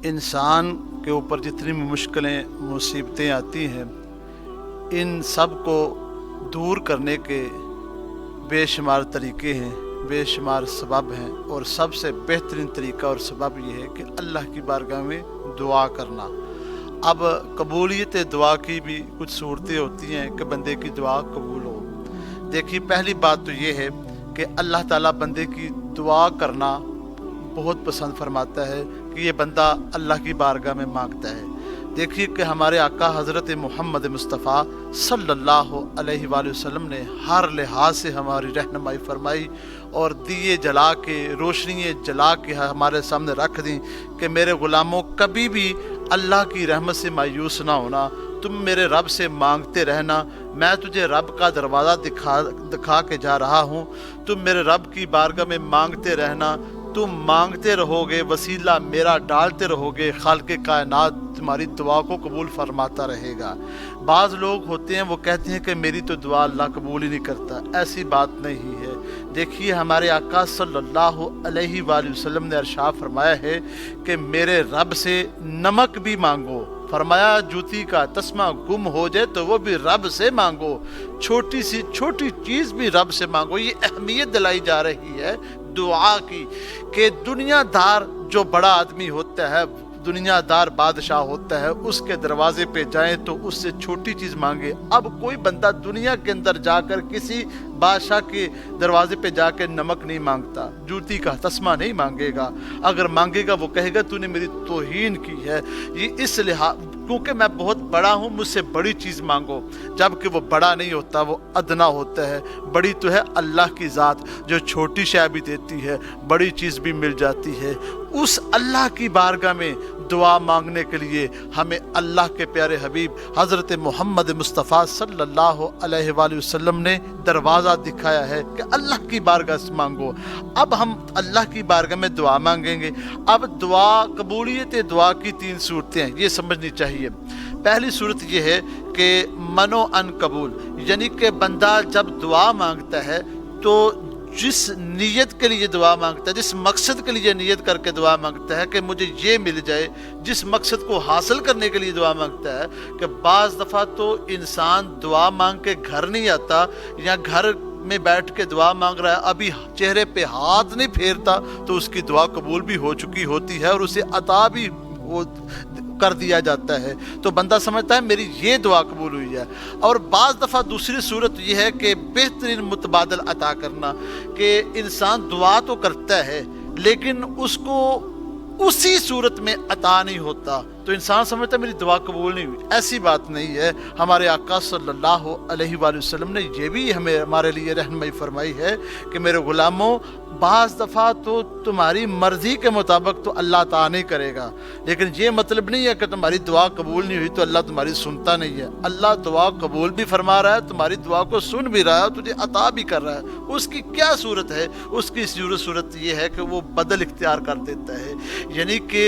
इंसान के ऊपर जितनी भी मुश्किलें मुसीबतें आती हैं, इन सब को दूर करने के बेशुमार तरीक़े हैं, बेशुमार सबब हैं, और सबसे बेहतरीन तरीक़ा और सबब ये है कि अल्लाह की बारगाह में दुआ करना। अब कबूलियत दुआ की भी कुछ सूरतें होती हैं कि बंदे की दुआ कबूल हो। देखिए, पहली बात तो ये है कि अल्लाह ताला बंदे की दुआ करना बहुत पसंद फरमाता है कि ये बंदा अल्लाह की बारगाह में मांगता है। देखिए कि हमारे आका हज़रत मोहम्मद मुस्तफ़ा सल्लल्लाहु अलैहि वसल्लम ने हर लिहाज से हमारी रहनुमाई फरमाई और दिए जला के, रोशनी जला के हमारे सामने रख दी कि मेरे ग़ुलामों, कभी भी अल्लाह की रहमत से मायूस ना होना, तुम मेरे रब से मांगते रहना। मैं तुझे रब का दरवाज़ा दिखा के जा रहा हूँ, तुम मेरे रब की बारगाह में मांगते रहना। तुम मांगते रहोगे, वसीला मेरा डालते रहोगे, खालिक़ कायनात तुम्हारी दुआ को कबूल फरमाता रहेगा। बाज़ लोग होते हैं वो कहते हैं कि मेरी तो दुआ अल्लाह कबूल ही नहीं करता। ऐसी बात नहीं है। देखिए, हमारे आका सल्लल्लाहु अलैहि वसल्लम ने इरशाद फरमाया है कि मेरे रब से नमक भी मांगो। फरमाया, जूती का तस्मा गुम हो जाए तो वो भी रब से मांगो, छोटी सी छोटी चीज़ भी रब से मांगो। ये अहमियत दिलाई जा रही है दुआ की कि दुनियादार जो बड़ा आदमी होता है, दुनियादार बादशाह होता है, उसके दरवाजे पे जाएं तो उससे छोटी चीज़ मांगे। अब कोई बंदा दुनिया के अंदर जाकर किसी बादशाह के दरवाजे पे जाकर नमक नहीं मांगता, जूती का तस्मा नहीं मांगेगा। अगर मांगेगा वो कहेगा तूने मेरी तौहीन की है। ये इस लिहाज क्योंकि मैं बहुत बड़ा हूँ, मुझसे बड़ी चीज़ मांगो, जबकि वो बड़ा नहीं होता, वो अदना होता है। बड़ी तो है अल्लाह की ज़ात जो छोटी शय भी देती है, बड़ी चीज़ भी मिल जाती है। उस अल्लाह की बारगाह में दुआ मांगने के लिए हमें अल्लाह के प्यारे हबीब हज़रत मोहम्मद मुस्तफ़ा सल्लल्लाहु अलैहि वसल्लम ने दरवाज़ा दिखाया है कि अल्लाह की बारगाह से मांगो। अब हम अल्लाह की बारगाह में दुआ मांगेंगे। अब दुआ, कबूलियत दुआ की 3 सूरतें हैं, ये समझनी चाहिए। पहली सूरत ये है कि मनो अन कबूल, यानी कि बंदा जब दुआ मांगता है तो जिस नीयत के लिए दुआ मांगता है, जिस मकसद के लिए नियत करके दुआ मांगता है कि मुझे ये मिल जाए, जिस मकसद को हासिल करने के लिए दुआ मांगता है, कि बाज़ दफ़ा तो इंसान दुआ मांग के घर नहीं आता या घर में बैठ के दुआ मांग रहा है, अभी चेहरे पे हाथ नहीं फेरता तो उसकी दुआ कबूल भी हो चुकी होती है और उसे अता भी हो कर दिया जाता है। तो बंदा समझता है मेरी ये दुआ कबूल हुई है। और बाज़ दफ़ा दूसरी सूरत यह है कि बेहतरीन मुतबादल अता करना, कि इंसान दुआ तो करता है लेकिन उसको उसी सूरत में अता नहीं होता, तो इंसान समझता है मेरी दुआ कबूल नहीं हुई। ऐसी बात नहीं है। हमारे आका सल्लल्लाहु अलैहि वसल्लम ने ये भी हमारे लिए रहनुमाई फरमाई है कि मेरे ग़ुलामों, बाज़ दफ़ा तो तुम्हारी मर्ज़ी के मुताबिक तो अल्लाह अता नहीं करेगा, लेकिन ये मतलब नहीं है कि तुम्हारी दुआ कबूल नहीं हुई तो अल्लाह तुम्हारी सुनता नहीं है। अल्लाह दुआ कबूल भी फरमा रहा है, तुम्हारी दुआ को सुन भी रहा है, तुझे अता भी कर रहा है। उसकी क्या सूरत है? उसकी सूरत ये है कि वो बदल इख्तियार कर देता है, यानी कि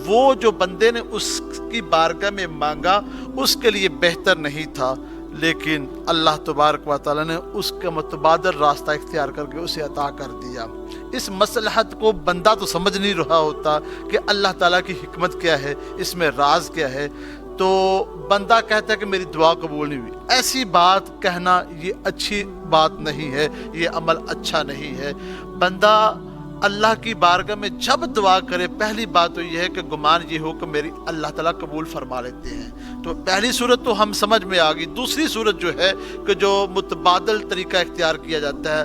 वो जो बंदे ने उसकी बारगाह में मांगा उसके लिए बेहतर नहीं था, लेकिन अल्लाह तबारक व तआला ने उसका मुतबादल रास्ता इख्तियार करके उसे अता कर दिया। इस मसलहत को बंदा तो समझ नहीं रहा होता कि अल्लाह ताला की हिकमत क्या है, इसमें राज क्या है, तो बंदा कहता है कि मेरी दुआ कबूल नहीं हुई। ऐसी बात कहना ये अच्छी बात नहीं है, ये अमल अच्छा नहीं है। बंदा अल्लाह की बारगाह में जब दुआ करे, पहली बात तो यह है कि गुमान ये हो कि मेरी अल्लाह ताला कबूल फरमा लेते हैं। तो पहली सूरत तो हम समझ में आ गई। दूसरी सूरत जो है कि जो मुतबादल तरीका इख्तियार किया जाता है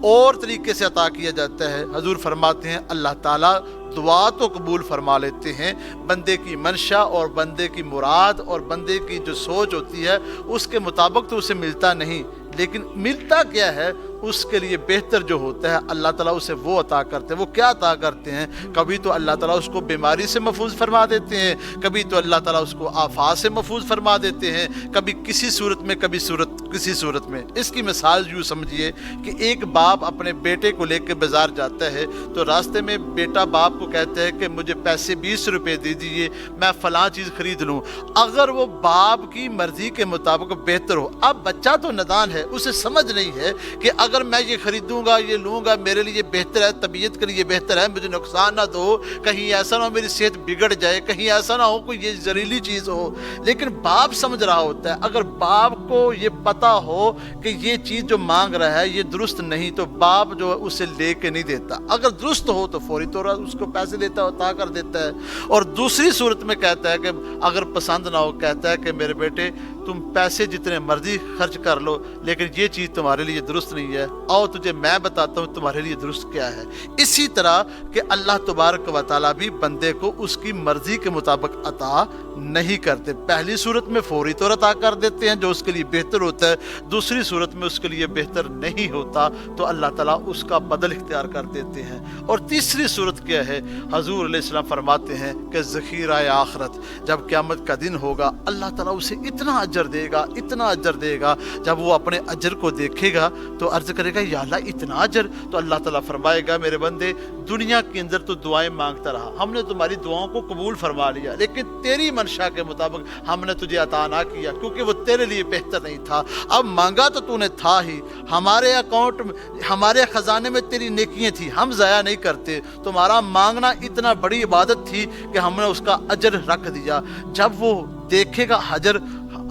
और तरीके से अता किया जाता है, हजूर फरमाते हैं अल्लाह ताला दुआ तो कबूल फरमा लेते हैं, बंदे की मंशा और बंदे की मुराद और बंदे की जो सोच होती है उसके मुताबिक तो उसे मिलता नहीं, लेकिन मिलता क्या है उसके लिए बेहतर जो होता है अल्लाह ताला उसे वो अता करते हैं। वो क्या अता करते हैं? कभी तो अल्लाह ताला उसको बीमारी से महफूज फरमा देते हैं, कभी तो अल्लाह ताला उसको आफात से महफूज फरमा देते हैं, कभी किसी सूरत में कभी सूरत किसी सूरत में। इसकी मिसाल यूँ समझिए कि एक बाप अपने बेटे को लेकर बाजार जाता है, तो रास्ते में बेटा बाप को कहता है कि मुझे पैसे 20 रुपए दे दीजिए, मैं फ़लाँ चीज़ खरीद लूँ। अगर वो बाप की मर्ज़ी के मुताबिक बेहतर हो, अब बच्चा तो नादान है, उसे समझ नहीं है कि अगर मैं ये खरीदूंगा, ये लूँगा, मेरे लिए बेहतर है, तबीयत के लिए बेहतर है, मुझे नुकसान ना दो, कहीं ऐसा ना हो मेरी सेहत बिगड़ जाए, कहीं ऐसा ना हो कोई ये जहरीली चीज़ हो। लेकिन बाप समझ रहा होता है। अगर बाप को ये पता हो कि ये चीज़ जो मांग रहा है ये दुरुस्त नहीं, तो बाप जो है उसे ले के नहीं देता। अगर दुरुस्त हो तो फौरी तौर पर उसको पैसे देता है, अता कर देता है। और दूसरी सूरत में कहता है कि अगर पसंद ना हो, कहता है कि मेरे बेटे तुम पैसे जितने मर्जी खर्च कर लो, लेकिन ये चीज़ तुम्हारे लिए दुरुस्त नहीं है, आओ तुझे मैं बताता हूँ तुम्हारे लिए दुरुस्त क्या है। इसी तरह कि अल्लाह तबारक व तआला भी बंदे को उसकी मर्जी के मुताबिक अता नहीं करते। पहली सूरत में फौरी तौर अता कर देते हैं जो उसके लिए बेहतर होता है, दूसरी सूरत में उसके लिए बेहतर नहीं होता तो अल्लाह ताला उसका बदल इख्तियार कर देते हैं। और तीसरी सूरत क्या है, हजूर अलैहिस्सलाम फरमाते हैं कि ज़ख़ीरा आखिरत, जब क़यामत का दिन होगा अल्लाह ताला उसे इतना अजर देगा, इतना अजर देगा, जब वो अपने अजर को देखेगा तो अर्ज़ करेगा या अल्लाह इतना अजर। तो अल्लाह ताला फरमाएगा मेरे बंदे दुनिया के अंदर तो दुआएं मांगता रहा, हमने तुम्हारी दुआओं को कबूल फरमा लिया, लेकिन तेरी मंशा के मुताबिक हमने तुझे अता ना किया क्योंकि वो तेरे लिए बेहतर नहीं था। अब मांगा तो तूने था ही, हमारे अकाउंट में, हमारे ख़जाने में तेरी नेकियां थी, हम ज़ाया नहीं करते। तुम्हारा मांगना इतना बड़ी इबादत थी कि हमने उसका अजर रख दिया। जब वो देखेगा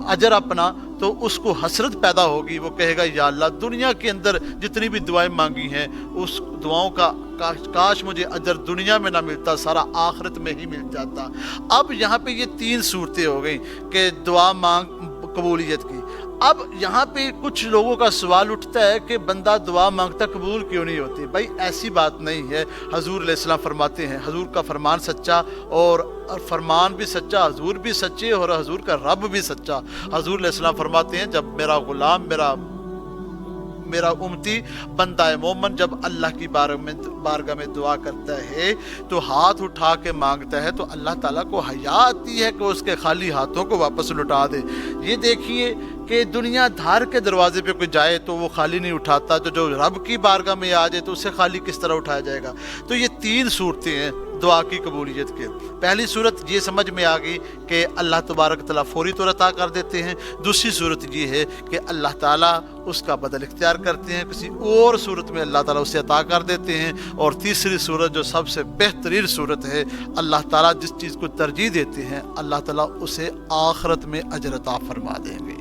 अजर अपना तो उसको हसरत पैदा होगी, वो कहेगा या अल्लाह दुनिया के अंदर जितनी भी दुआएं मांगी हैं उस दुआओं का काश मुझे अजर दुनिया में ना मिलता, सारा आखिरत में ही मिल जाता। अब यहाँ पे ये तीन सूरतें हो गई कि दुआ मांग कबूलियत की। अब यहाँ पे कुछ लोगों का सवाल उठता है कि बंदा दुआ मांगता कबूल क्यों नहीं होती। भाई ऐसी बात नहीं है। हजूर अलैहिस्सलाम फरमाते हैं, हजूर का फरमान सच्चा और फरमान भी सच्चा, हजूर भी सच्चे और हजूर का रब भी सच्चा। हजूर अलैहिस्सलाम फरमाते हैं जब मेरा गुलाम मेरा उम्मती बंदा मोमन जब अल्लाह की बारगाह में दुआ करता है तो हाथ उठा के मांगता है तो अल्लाह ताला को हया आती है कि उसके खाली हाथों को वापस लौटा दे। ये देखिए कि दुनिया धार के दरवाजे पे कोई जाए तो वो खाली नहीं उठाता, तो जो रब की बारगाह में आ जाए तो उसे खाली किस तरह उठाया जाएगा। तो ये तीन सूरतें हैं दुआ की कबूलियत के। पहली सूरत ये समझ में आ गई कि अल्लाह तबारक तआला फौरी तौर अता कर देते हैं। दूसरी सूरत ये है कि अल्लाह ताला उसका बदल इख्तियार करते हैं, किसी और सूरत में अल्लाह ताला उसे अता कर देते हैं। और तीसरी सूरत जो सबसे बेहतरीन सूरत है, अल्लाह ताला जिस चीज़ को तरजीह देते हैं अल्लाह ताला उसे आखिरत में अजर अता फरमा देंगे।